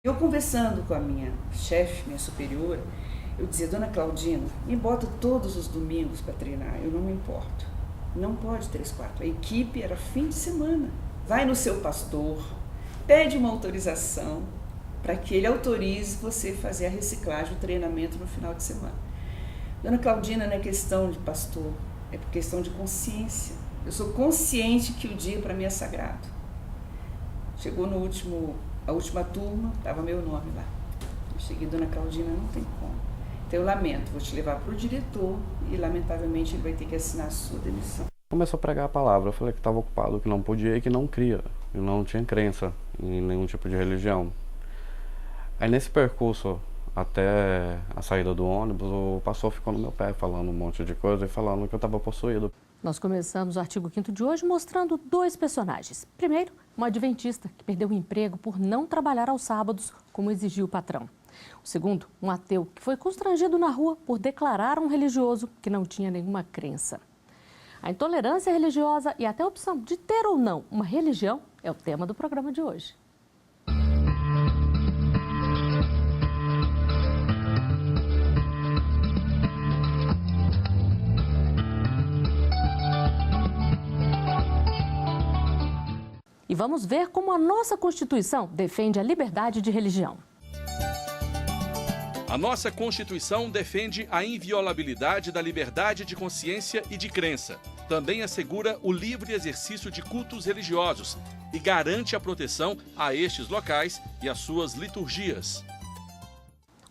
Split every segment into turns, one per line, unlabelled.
Eu conversando com a minha chefe, minha superiora, eu dizia: Dona Claudina, me bota todos os domingos para treinar, eu não me importo. Não pode 3, 4. A equipe era fim de semana. Vai no seu pastor, pede uma autorização para que ele autorize você fazer a reciclagem, o treinamento no final de semana. Dona Claudina, não é questão de pastor, é por questão de consciência. Eu sou consciente que o dia para mim é sagrado. Chegou a última turma, estava meu nome lá. Eu cheguei: Dona Claudina, não tem como. Então eu lamento, vou te levar para o diretor e lamentavelmente ele vai ter que assinar a sua demissão.
Começou a pregar a palavra, eu falei que estava ocupado, que não podia e que não cria, eu não tinha crença em nenhum tipo de religião. Aí nesse percurso até a saída do ônibus, o pastor ficou no meu pé falando um monte de coisa e falando que eu estava possuído.
Nós começamos o artigo 5º de hoje mostrando 2 personagens. Primeiro, uma adventista que perdeu o emprego por não trabalhar aos sábados, como exigia o patrão. O segundo, um ateu que foi constrangido na rua por declarar a um religioso que não tinha nenhuma crença. A intolerância religiosa e até a opção de ter ou não uma religião é o tema do programa de hoje. E vamos ver como a nossa Constituição defende a liberdade de religião.
A nossa Constituição defende a inviolabilidade da liberdade de consciência e de crença. Também assegura o livre exercício de cultos religiosos e garante a proteção a estes locais e às suas liturgias.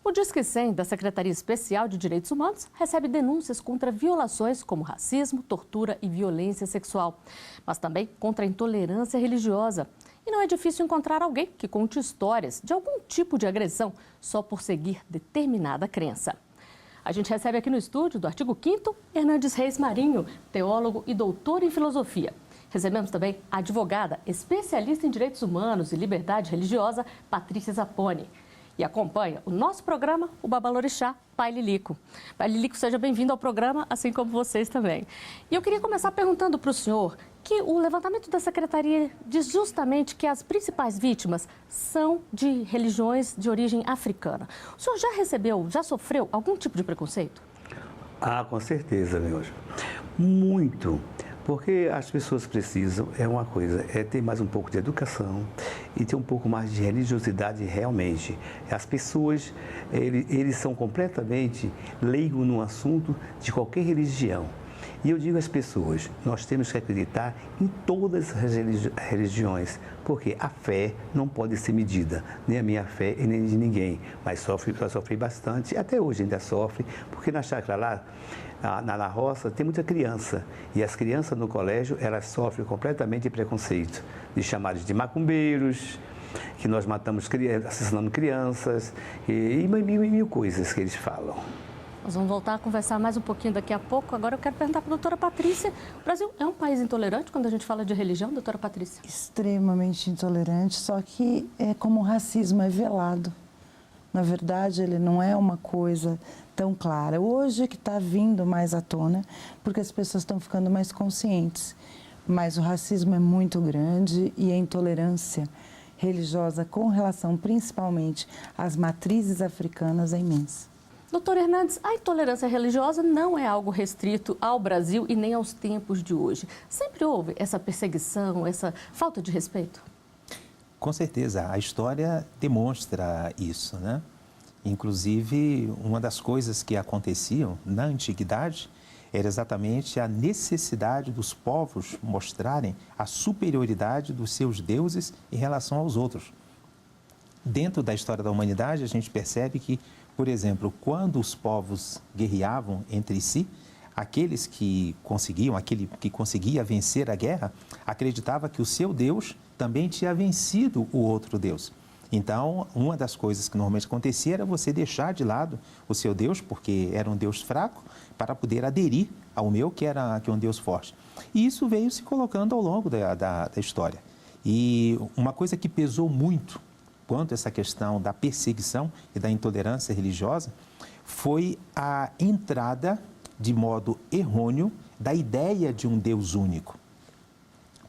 O Disque 100 da Secretaria Especial de Direitos Humanos recebe denúncias contra violações como racismo, tortura e violência sexual, mas também contra a intolerância religiosa. E não é difícil encontrar alguém que conte histórias de algum tipo de agressão só por seguir determinada crença. A gente recebe aqui no estúdio do artigo 5º, Hernandes Reis Marinho, teólogo e doutor em filosofia. Recebemos também a advogada, especialista em direitos humanos e liberdade religiosa, Patrícia Zapponi. E acompanha o nosso programa, o Babalorixá, Pai Lilico. Pai Lilico, seja bem-vindo ao programa, assim como vocês também. E eu queria começar perguntando para o senhor que o levantamento da Secretaria diz justamente que as principais vítimas são de religiões de origem africana. O senhor já sofreu algum tipo de preconceito?
Ah, com certeza, meu anjo. Muito. Porque as pessoas precisam, é ter mais um pouco de educação e ter um pouco mais de religiosidade realmente. As pessoas, eles são completamente leigos no assunto de qualquer religião. E eu digo às pessoas, nós temos que acreditar em todas as religiões, porque a fé não pode ser medida, nem a minha fé e nem de ninguém. Mas já sofri bastante, até hoje ainda sofre, porque na chácara lá, na roça, tem muita criança. E as crianças no colégio, elas sofrem completamente de preconceito, de chamados de macumbeiros, que nós matamos, assassinamos crianças, e mil coisas que eles falam.
Nós vamos voltar a conversar mais um pouquinho daqui a pouco. Agora eu quero perguntar para a doutora Patrícia. O Brasil é um país intolerante quando a gente fala de religião, doutora Patrícia?
Extremamente intolerante, só que é como o racismo é velado. Na verdade, ele não é uma coisa tão clara. Hoje que está vindo mais à tona, porque as pessoas estão ficando mais conscientes. Mas o racismo é muito grande e a intolerância religiosa com relação principalmente às matrizes africanas é imensa.
Doutor Hernandes, a intolerância religiosa não é algo restrito ao Brasil e nem aos tempos de hoje. Sempre houve essa perseguição, essa falta de respeito?
Com certeza, a história demonstra isso, né? Inclusive, uma das coisas que aconteciam na antiguidade era exatamente a necessidade dos povos mostrarem a superioridade dos seus deuses em relação aos outros. Dentro da história da humanidade, a gente percebe que, por exemplo, quando os povos guerreavam entre si, aqueles que conseguiam, aquele que conseguia vencer a guerra, acreditava que o seu Deus também tinha vencido o outro Deus. Então, uma das coisas que normalmente acontecia era você deixar de lado o seu Deus, porque era um Deus fraco, para poder aderir ao meu, que é um Deus forte. E isso veio se colocando ao longo da história. E uma coisa que pesou muito quanto a essa questão da perseguição e da intolerância religiosa foi a entrada, de modo errôneo, da ideia de um Deus único.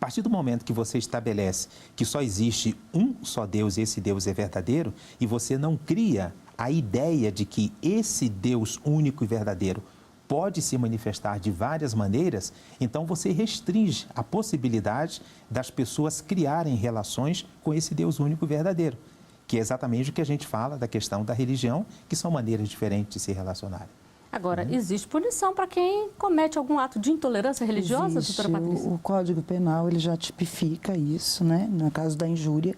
partir do momento que você estabelece que só existe um só Deus e esse Deus é verdadeiro, e você não cria a ideia de que esse Deus único e verdadeiro pode se manifestar de várias maneiras, então você restringe a possibilidade das pessoas criarem relações com esse Deus único e verdadeiro, que é exatamente o que a gente fala da questão da religião, que são maneiras diferentes de se relacionar.
Agora, existe punição para quem comete algum ato de intolerância religiosa,
Existe.
doutora Patrícia?
O Código Penal ele já tipifica isso, né, no caso da injúria.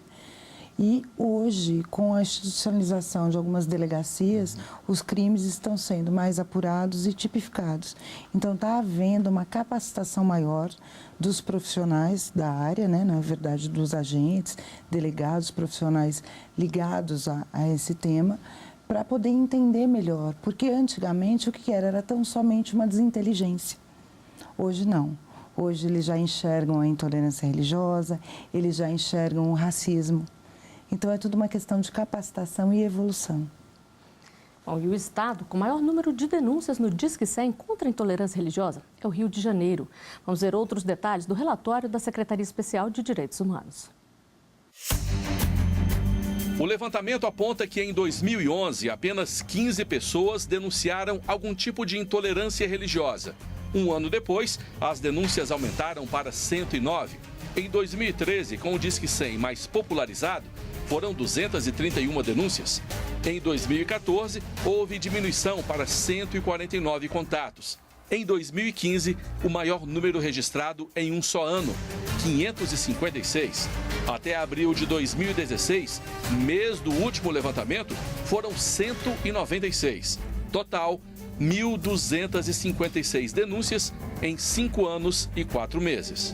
E hoje, com a institucionalização de algumas delegacias, os crimes estão sendo mais apurados e tipificados. Então, está havendo uma capacitação maior dos profissionais da área, né, na verdade, dos agentes, delegados, profissionais ligados a esse tema, para poder entender melhor. Porque antigamente o que era tão somente uma desinteligência. Hoje não. Hoje eles já enxergam a intolerância religiosa, eles já enxergam o racismo. Então, é tudo uma questão de capacitação e evolução.
Bom, e o estado com maior número de denúncias no Disque 100 contra a intolerância religiosa é o Rio de Janeiro. Vamos ver outros detalhes do relatório da Secretaria Especial de Direitos Humanos.
O levantamento aponta que em 2011, apenas 15 pessoas denunciaram algum tipo de intolerância religiosa. Um ano depois, as denúncias aumentaram para 109. Em 2013, com o Disque 100 mais popularizado, foram 231 denúncias. Em 2014, houve diminuição para 149 contatos. Em 2015, o maior número registrado em um só ano, 556. Até abril de 2016, mês do último levantamento, foram 196. Total, 1.256 denúncias em 5 anos e 4 meses.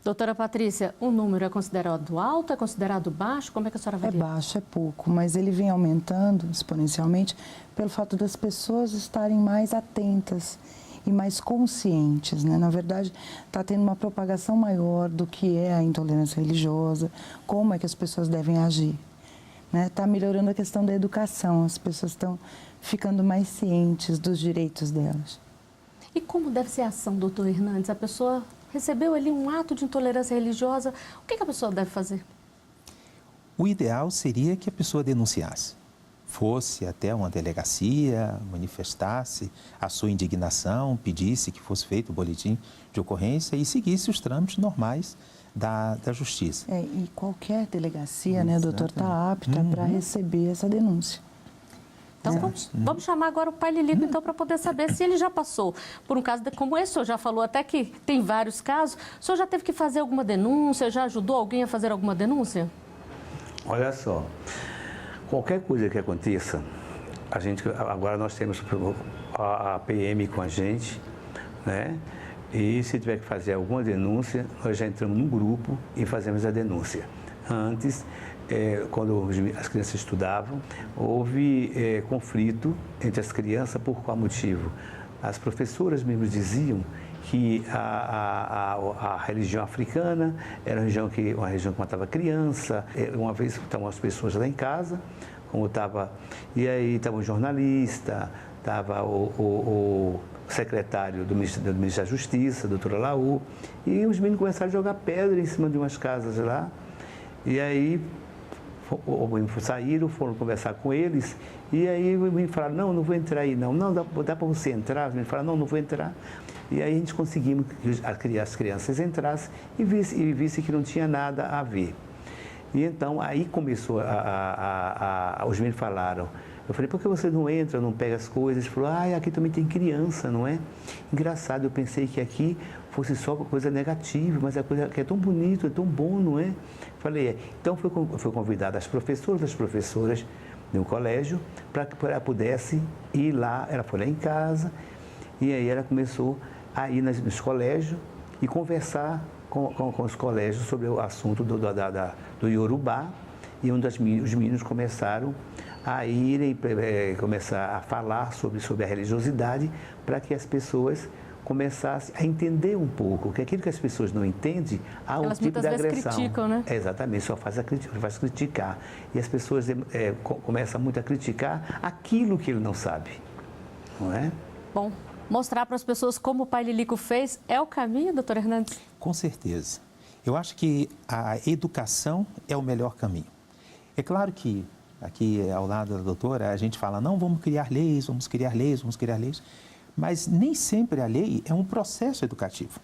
Doutora Patrícia, o número é considerado alto, é considerado baixo? Como é que a senhora avalia?
É baixo, é pouco, mas ele vem aumentando exponencialmente pelo fato das pessoas estarem mais atentas e mais conscientes, né? Na verdade, está tendo uma propagação maior do que é a intolerância religiosa, como é que as pessoas devem agir. Está melhorando a questão da educação, as pessoas estão ficando mais cientes dos direitos delas.
E como deve ser a ação, doutor Hernandes? A pessoa recebeu ali um ato de intolerância religiosa, o que a pessoa deve fazer?
O ideal seria que a pessoa denunciasse, fosse até uma delegacia, manifestasse a sua indignação, pedisse que fosse feito o boletim de ocorrência e seguisse os trâmites normais da justiça.
E qualquer delegacia, né, doutor, está apta para receber essa denúncia.
Então, vamos chamar agora o pai Lilico, então, para poder saber se ele já passou por um caso como esse. O senhor já falou até que tem vários casos. O senhor já teve que fazer alguma denúncia? Já ajudou alguém a fazer alguma denúncia?
Olha só, qualquer coisa que aconteça, agora nós temos a PM com a gente, né? E se tiver que fazer alguma denúncia, nós já entramos num grupo e fazemos a denúncia. Antes, quando as crianças estudavam, houve conflito entre as crianças. Por qual motivo? As professoras mesmo diziam que a religião africana era uma região que matava criança. Uma vez estavam as pessoas lá em casa, e aí estava um jornalista, estava o secretário do Ministério da Justiça, doutor Alaú, e os meninos começaram a jogar pedra em cima de umas casas lá. E aí saíram, foram conversar com eles, e aí me falaram, não vou entrar aí não, dá para você entrar? Os meninos falaram, não vou entrar. E aí a gente conseguimos que as crianças entrassem e vissem que não tinha nada a ver. E então aí começou os meninos falaram, eu falei, por que você não entra, não pega as coisas? Ele falou, aqui também tem criança, não é? Engraçado, eu pensei que aqui fosse só coisa negativa, mas a coisa que é tão bonito, é tão bom, não é? Falei, então foi convidada as professoras no colégio, para que ela pudesse ir lá, ela foi lá em casa, e aí ela começou a ir nos colégios e conversar com os colégios sobre o assunto do Iorubá, e os meninos começaram a irem, começar a falar sobre a religiosidade, para que as pessoas começassem a entender um pouco, que aquilo que as pessoas não entendem, há um tipo de agressão. Elas muitas vezes
criticam, né?
Exatamente, só faz criticar. E as pessoas começam muito a criticar aquilo que ele não sabe, não é?
Bom, Mostrar para as pessoas como o Pai Lilico fez é o caminho, doutor Hernandes?
Com certeza. Eu acho que a educação é o melhor caminho. É claro que aqui ao lado da doutora a gente fala, não, vamos criar leis, vamos criar leis, vamos criar leis, mas nem sempre a lei é um processo educativo.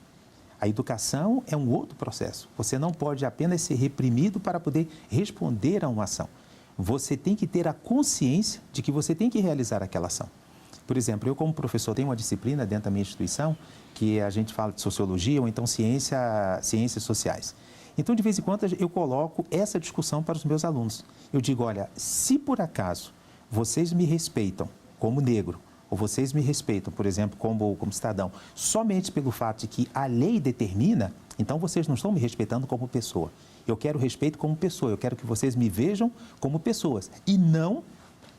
A educação é um outro processo. Você não pode apenas ser reprimido para poder responder a uma ação. Você tem que ter a consciência de que você tem que realizar aquela ação. Por exemplo, eu como professor tenho uma disciplina dentro da minha instituição que a gente fala de sociologia ou então ciências sociais. Então, de vez em quando, eu coloco essa discussão para os meus alunos. Eu digo, olha, se por acaso vocês me respeitam como negro, ou vocês me respeitam, por exemplo, como cidadão, somente pelo fato de que a lei determina, então vocês não estão me respeitando como pessoa. Eu quero respeito como pessoa, eu quero que vocês me vejam como pessoas e não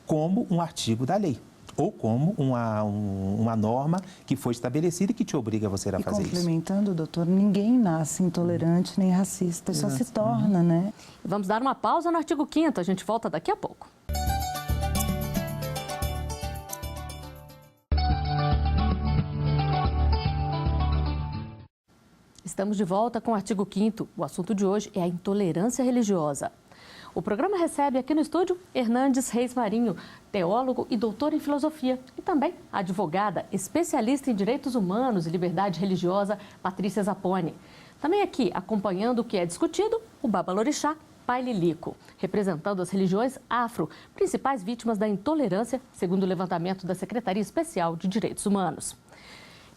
como um artigo da lei. Ou como uma norma que foi estabelecida e que te obriga a você a fazer isso.
Complementando, doutor, ninguém nasce intolerante nem racista, só se torna, né?
Vamos dar uma pausa no artigo 5º, a gente volta daqui a pouco. Estamos de volta com o artigo 5º. O assunto de hoje é a intolerância religiosa. O programa recebe aqui no estúdio Hernandes Reis Marinho, teólogo e doutor em filosofia, e também a advogada, especialista em direitos humanos e liberdade religiosa, Patrícia Zapponi. Também aqui, acompanhando o que é discutido, o Babalorixá, Pai Lilico, representando as religiões afro, principais vítimas da intolerância, segundo o levantamento da Secretaria Especial de Direitos Humanos.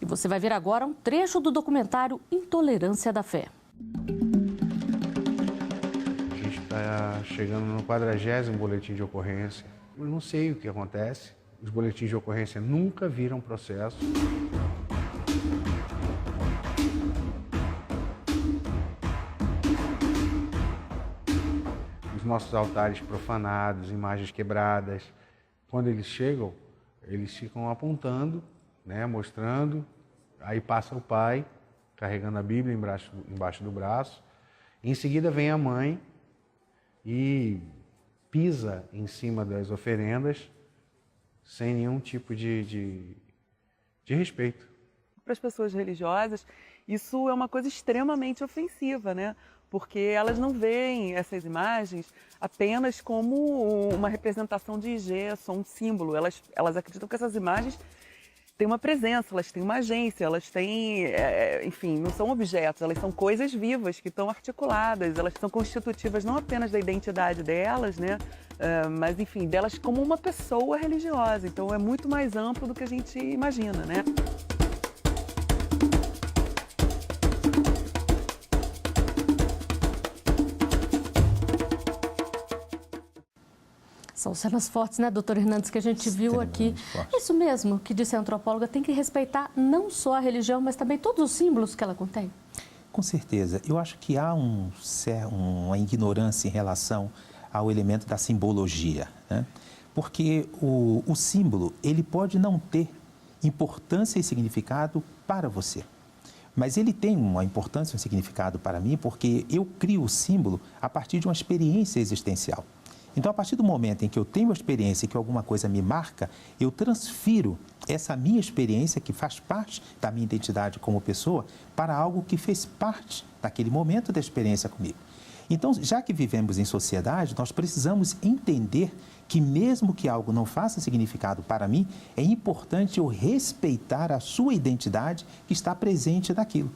E você vai ver agora um trecho do documentário Intolerância da Fé.
Está chegando no 40º boletim de ocorrência. Eu não sei o que acontece. Os boletins de ocorrência nunca viram processo. Os nossos altares profanados, imagens quebradas. Quando eles chegam, eles ficam apontando, né, mostrando. Aí passa o pai, carregando a Bíblia embaixo do braço. Em seguida vem a mãe e pisa em cima das oferendas sem nenhum tipo de respeito.
Para as pessoas religiosas, isso é uma coisa extremamente ofensiva, né? Porque elas não veem essas imagens apenas como uma representação de gesso, um símbolo. Elas acreditam que essas imagens têm uma presença, elas têm uma agência, elas têm, enfim, não são objetos, elas são coisas vivas que estão articuladas, elas são constitutivas não apenas da identidade delas, né, mas, enfim, delas como uma pessoa religiosa. Então é muito mais amplo do que a gente imagina, né?
São cenas fortes, né, doutor Hernandes, que a gente viu aqui. É isso mesmo que disse a antropóloga, tem que respeitar não só a religião, mas também todos os símbolos que ela contém?
Com certeza. Eu acho que há uma ignorância em relação ao elemento da simbologia, né? Porque o símbolo, ele pode não ter importância e significado para você. Mas ele tem uma importância e um significado para mim porque eu crio o símbolo a partir de uma experiência existencial. Então, a partir do momento em que eu tenho a experiência e que alguma coisa me marca, eu transfiro essa minha experiência, que faz parte da minha identidade como pessoa, para algo que fez parte daquele momento da experiência comigo. Então, já que vivemos em sociedade, nós precisamos entender que mesmo que algo não faça significado para mim, é importante eu respeitar a sua identidade que está presente naquilo.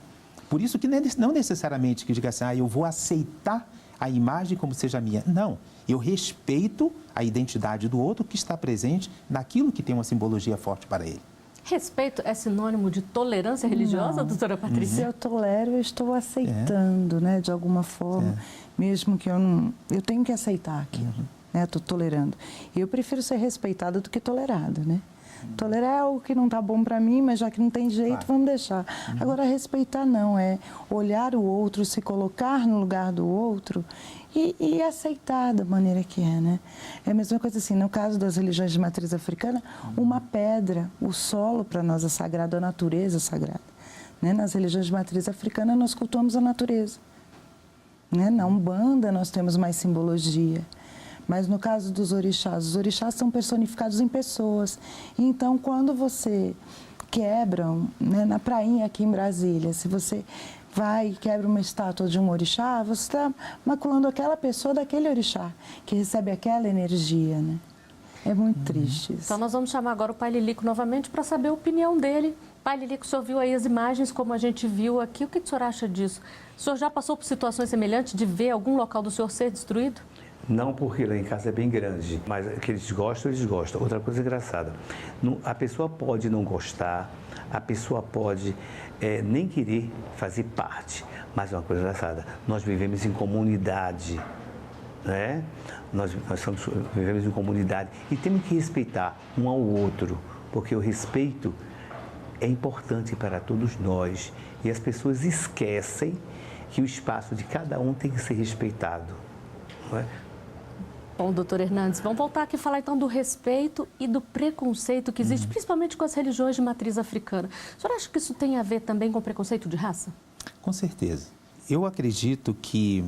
Por isso que não necessariamente que diga assim, eu vou aceitar a imagem como seja minha. Não, eu respeito a identidade do outro que está presente naquilo que tem uma simbologia forte para ele.
Respeito é sinônimo de tolerância religiosa, doutora Patrícia?
Se eu tolero, eu estou aceitando, né, de alguma forma, mesmo que eu não... Eu tenho que aceitar aquilo, né, estou tolerando. E eu prefiro ser respeitada do que tolerada, né? Tolerar é algo que não está bom para mim, mas já que não tem jeito, vamos deixar. Agora, respeitar não, é olhar o outro, se colocar no lugar do outro e aceitar da maneira que é, né? É a mesma coisa assim, no caso das religiões de matriz africana, uma pedra, o solo para nós é sagrado, a natureza é sagrada. Né? Nas religiões de matriz africana, nós cultuamos a natureza. Né? Na Umbanda, nós temos mais simbologia. Mas no caso dos orixás, os orixás são personificados em pessoas. Então, quando você quebram, né, na prainha aqui em Brasília. Se você vai e quebra uma estátua de um orixá, você está maculando aquela pessoa daquele orixá, que recebe aquela energia, né? É muito triste isso.
Então nós vamos chamar agora o Pai Lilico novamente para saber a opinião dele. Pai Lilico, o senhor viu aí as imagens como a gente viu aqui, o que o senhor acha disso? O senhor já passou por situações semelhantes de ver algum local do senhor ser destruído?
Não, porque lá em casa é bem grande, mas que eles gostam, eles gostam. Outra coisa engraçada, a pessoa pode não gostar, a pessoa pode nem querer fazer parte, mas é uma coisa engraçada, nós vivemos em comunidade, né? Nós vivemos em comunidade e temos que respeitar um ao outro, porque o respeito é importante para todos nós e as pessoas esquecem que o espaço de cada um tem que ser respeitado, não é?
Bom, doutor Hernandes, vamos voltar aqui e falar então do respeito e do preconceito que existe, principalmente com as religiões de matriz africana. O senhor acha que isso tem a ver também com preconceito de raça?
Com certeza. Eu acredito que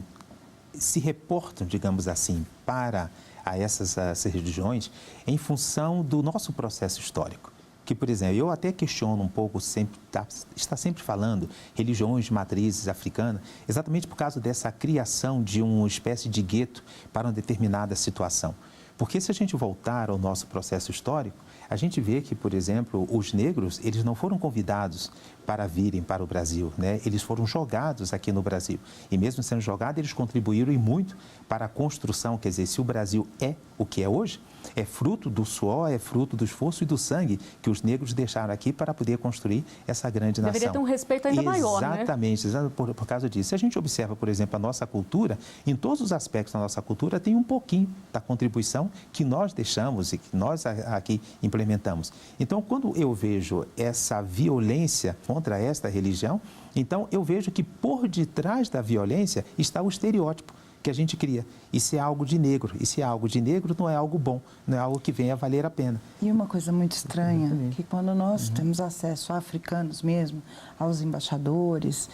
se reportam, digamos assim, para essas religiões em função do nosso processo histórico. Que, por exemplo, eu até questiono um pouco, está sempre falando religiões de matrizes africanas, exatamente por causa dessa criação de uma espécie de gueto para uma determinada situação. Porque se a gente voltar ao nosso processo histórico, a gente vê que, por exemplo, os negros, eles não foram convidados para virem para o Brasil, né? Eles foram jogados aqui no Brasil. E mesmo sendo jogados, eles contribuíram e muito para a construção. Quer dizer, se o Brasil é o que é hoje, é fruto do suor, é fruto do esforço e do sangue que os negros deixaram aqui para poder construir essa grande nação.
Deveria ter um respeito ainda maior, né?
Exatamente, por causa disso. Se a gente observa, por exemplo, a nossa cultura, em todos os aspectos da nossa cultura, tem um pouquinho da contribuição que nós deixamos e que nós aqui implementamos. Então, quando eu vejo essa violência contra esta religião, então eu vejo que por detrás da violência está o estereótipo que a gente cria. Isso é algo de negro. E se é algo de negro, não é algo bom, não é algo que venha a valer a pena.
E uma coisa muito estranha, que quando nós temos acesso a africanos mesmo, aos embaixadores,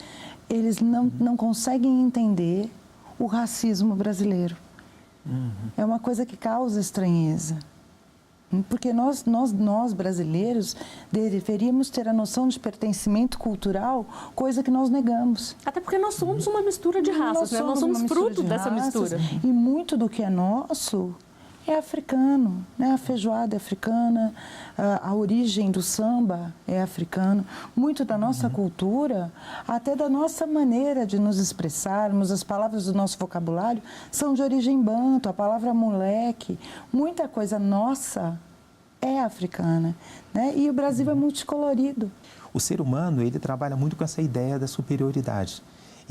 eles não conseguem entender o racismo brasileiro. É uma coisa que causa estranheza. Porque nós brasileiros deveríamos ter a noção de pertencimento cultural, coisa que nós negamos.
Até porque nós somos uma mistura de raças, né? Nós somos fruto dessa mistura.
E muito do que é nosso é africano, né? A feijoada é africana, a origem do samba é africano. Muito da nossa cultura, até da nossa maneira de nos expressarmos, as palavras do nosso vocabulário são de origem banto, a palavra moleque, muita coisa nossa é africana, né? E o Brasil é multicolorido.
O ser humano, ele trabalha muito com essa ideia da superioridade.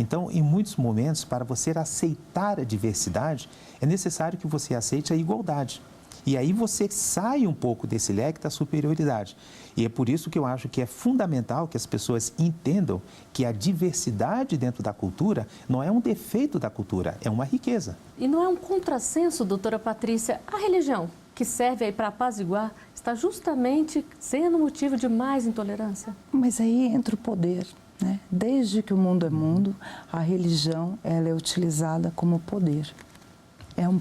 Então, em muitos momentos, para você aceitar a diversidade, é necessário que você aceite a igualdade. E aí você sai um pouco desse leque da superioridade. E é por isso que eu acho que é fundamental que as pessoas entendam que a diversidade dentro da cultura não é um defeito da cultura, é uma riqueza.
E não é um contrassenso, doutora Patrícia, a religião que serve aí para apaziguar está justamente sendo motivo de mais intolerância?
Mas aí entra o poder. Né? Desde que o mundo é mundo, a religião ela é utilizada como poder. É um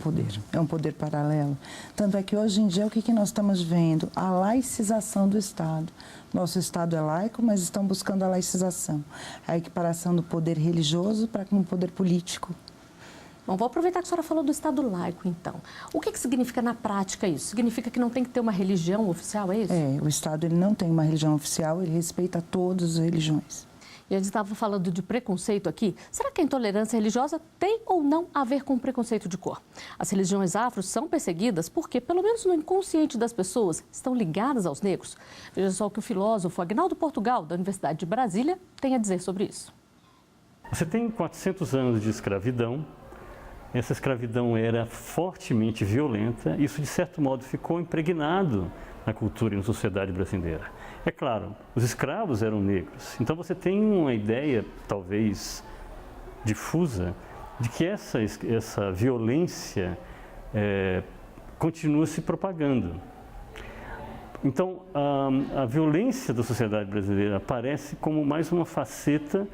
poder paralelo. Tanto é que hoje em dia o que nós estamos vendo? A laicização do Estado. Nosso Estado é laico, mas estão buscando a laicização. A equiparação do poder religioso para um poder político.
Bom, vou aproveitar que a senhora falou do Estado laico, então. O que significa na prática isso? Significa que não tem que ter uma religião oficial, é isso?
É, o Estado ele não tem uma religião oficial, ele respeita todas as religiões.
E a gente estava falando de preconceito aqui. Será que a intolerância religiosa tem ou não a ver com preconceito de cor? As religiões afro são perseguidas porque, pelo menos no inconsciente das pessoas, estão ligadas aos negros. Veja só o que o filósofo Agnaldo Portugal, da Universidade de Brasília, tem a dizer sobre isso.
Você tem 400 anos de escravidão. Essa escravidão era fortemente violenta. Isso, de certo modo, ficou impregnado na cultura e na sociedade brasileira. É claro, os escravos eram negros. Então você tem uma ideia, talvez difusa, de que essa violência continua se propagando. Então a violência da sociedade brasileira aparece como mais uma faceta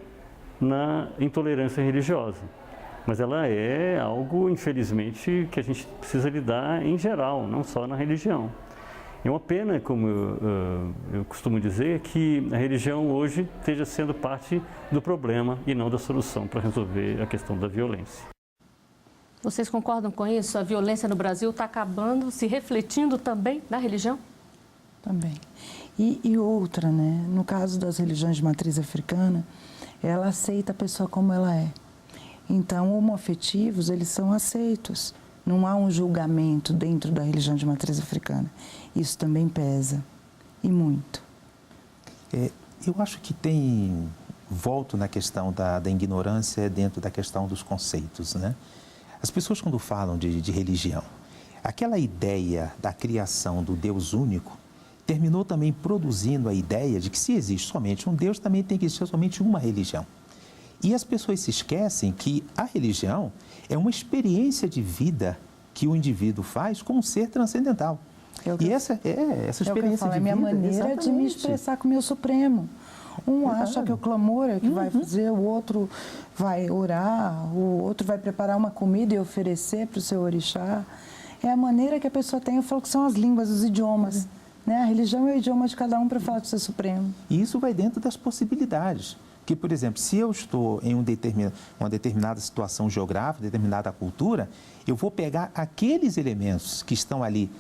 na intolerância religiosa. Mas ela é algo, infelizmente, que a gente precisa lidar em geral, não só na religião. É uma pena, como eu costumo dizer, que a religião hoje esteja sendo parte do problema e não da solução para resolver a questão da violência.
Vocês concordam com isso? A violência no Brasil está acabando, se refletindo também na religião?
Também. E outra, né? No caso das religiões de matriz africana, ela aceita a pessoa como ela é. Então, homoafetivos, eles são aceitos. Não há um julgamento dentro da religião de matriz africana. Isso também pesa, e muito.
Eu acho que volto na questão da ignorância dentro da questão dos conceitos, né? As pessoas, quando falam de religião, aquela ideia da criação do Deus único terminou também produzindo a ideia de que se existe somente um Deus, também tem que existir somente uma religião. E as pessoas se esquecem que a religião é uma experiência de vida que o indivíduo faz com um ser transcendental. Essa experiência de vida...
É minha maneira de me expressar com o meu Supremo. Um acha que o clamor é que vai fazer, o outro vai orar, o outro vai preparar uma comida e oferecer para o seu orixá. É a maneira que a pessoa tem, eu falo que são as línguas, os idiomas. Né? A religião é o idioma de cada um para falar com o seu Supremo.
E isso vai dentro das possibilidades. Que, por exemplo, se eu estou em uma determinada situação geográfica, determinada cultura, eu vou pegar aqueles elementos que estão ali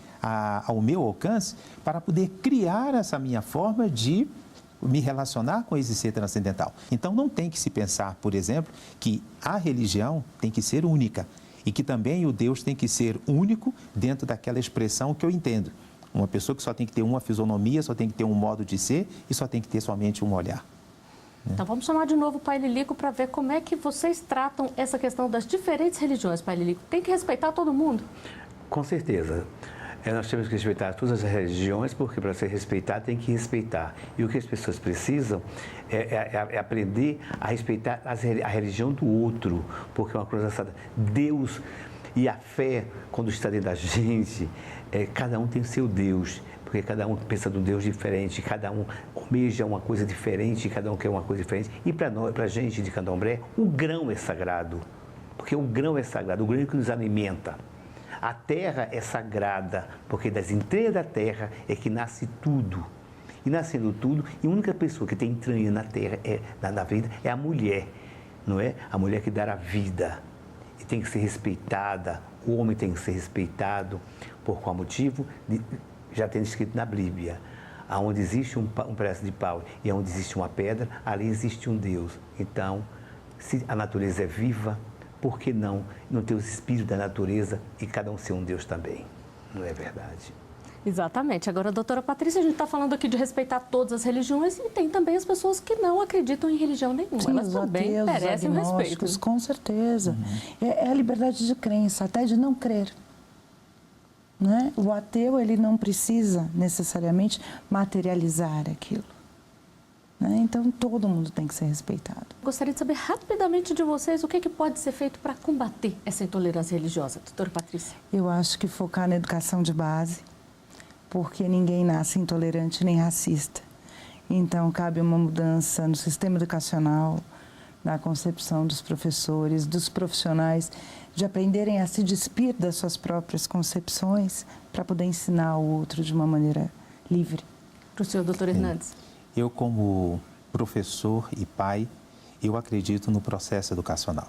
ao meu alcance para poder criar essa minha forma de me relacionar com esse ser transcendental. Então, não tem que se pensar, por exemplo, que a religião tem que ser única e que também o Deus tem que ser único dentro daquela expressão que eu entendo. Uma pessoa que só tem que ter uma fisionomia, só tem que ter um modo de ser e só tem que ter somente um olhar.
Então vamos chamar de novo o Pai Lilico para ver como é que vocês tratam essa questão das diferentes religiões, Pai Lilico. Tem que respeitar todo mundo?
Com certeza. Nós temos que respeitar todas as religiões, porque para ser respeitado tem que respeitar. E o que as pessoas precisam é aprender a respeitar a religião do outro, porque é uma coisa engraçada. Deus e a fé, quando está dentro da gente, cada um tem o seu Deus, porque cada um pensa de um Deus diferente, cada um almeja uma coisa diferente, cada um quer uma coisa diferente. E para nós, para a gente de Candomblé, o grão é sagrado, porque o grão é sagrado, o grão é que nos alimenta. A terra é sagrada, porque das entranhas da terra é que nasce tudo. E nascendo tudo, e a única pessoa que tem entranha na terra, na vida, é a mulher, não é? A mulher que dá a vida. E tem que ser respeitada, o homem tem que ser respeitado. Por qual motivo? Já tem escrito na Bíblia, aonde existe um pedaço de pau e onde existe uma pedra, ali existe um Deus. Então, se a natureza é viva, por que não ter o espírito da natureza e cada um ser um Deus também? Não é verdade?
Exatamente. Agora, doutora Patrícia, a gente está falando aqui de respeitar todas as religiões e tem também as pessoas que não acreditam em religião nenhuma.
Sim,
elas também
ateus,
merecem o respeito.
Com certeza. É a liberdade de crença, até de não crer. Né? O ateu, ele não precisa necessariamente materializar aquilo. Né? Então, todo mundo tem que ser respeitado.
Gostaria de saber rapidamente de vocês o que pode ser feito para combater essa intolerância religiosa. Doutora Patrícia.
Eu acho que focar na educação de base, porque ninguém nasce intolerante nem racista. Então, cabe uma mudança no sistema educacional, na concepção dos professores, dos profissionais, de aprenderem a se despir das suas próprias concepções para poder ensinar o outro de uma maneira livre.
Para o senhor, doutor Hernandes.
Eu, como professor e pai, eu acredito no processo educacional.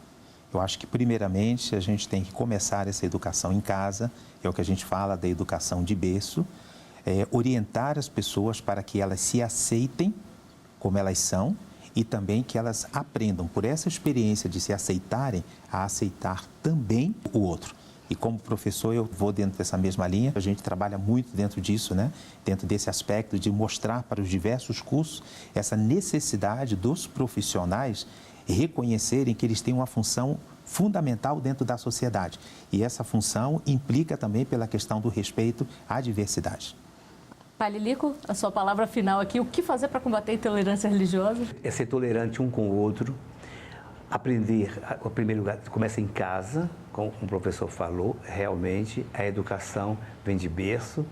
Eu acho que, primeiramente, a gente tem que começar essa educação em casa, é o que a gente fala da educação de berço, orientar as pessoas para que elas se aceitem como elas são, e também que elas aprendam, por essa experiência de se aceitarem, a aceitar também o outro. E como professor, eu vou dentro dessa mesma linha, a gente trabalha muito dentro disso, né? Dentro desse aspecto de mostrar para os diversos cursos essa necessidade dos profissionais reconhecerem que eles têm uma função fundamental dentro da sociedade. E essa função implica também pela questão do respeito à diversidade.
Pai Lilico, a sua palavra final aqui, o que fazer para combater a intolerância religiosa?
É ser tolerante um com o outro, aprender, em primeiro lugar, começa em casa, como o professor falou, realmente a educação vem de berço.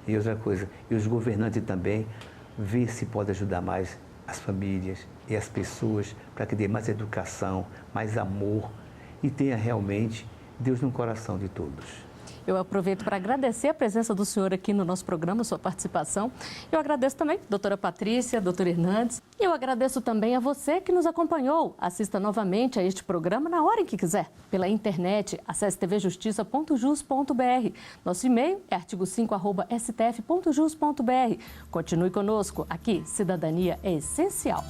E outra coisa, e os governantes também, ver se pode ajudar mais as famílias e as pessoas para que dê mais educação, mais amor e tenha realmente Deus no coração de todos.
Eu aproveito para agradecer a presença do senhor aqui no nosso programa, sua participação. Eu agradeço também, doutora Patrícia, doutor Hernandes. E eu agradeço também a você que nos acompanhou. Assista novamente a este programa na hora em que quiser. Pela internet, acesse tvjustiça.jus.br. Nosso e-mail é artigo5@stf.jus.br. Continue conosco. Aqui, cidadania é essencial.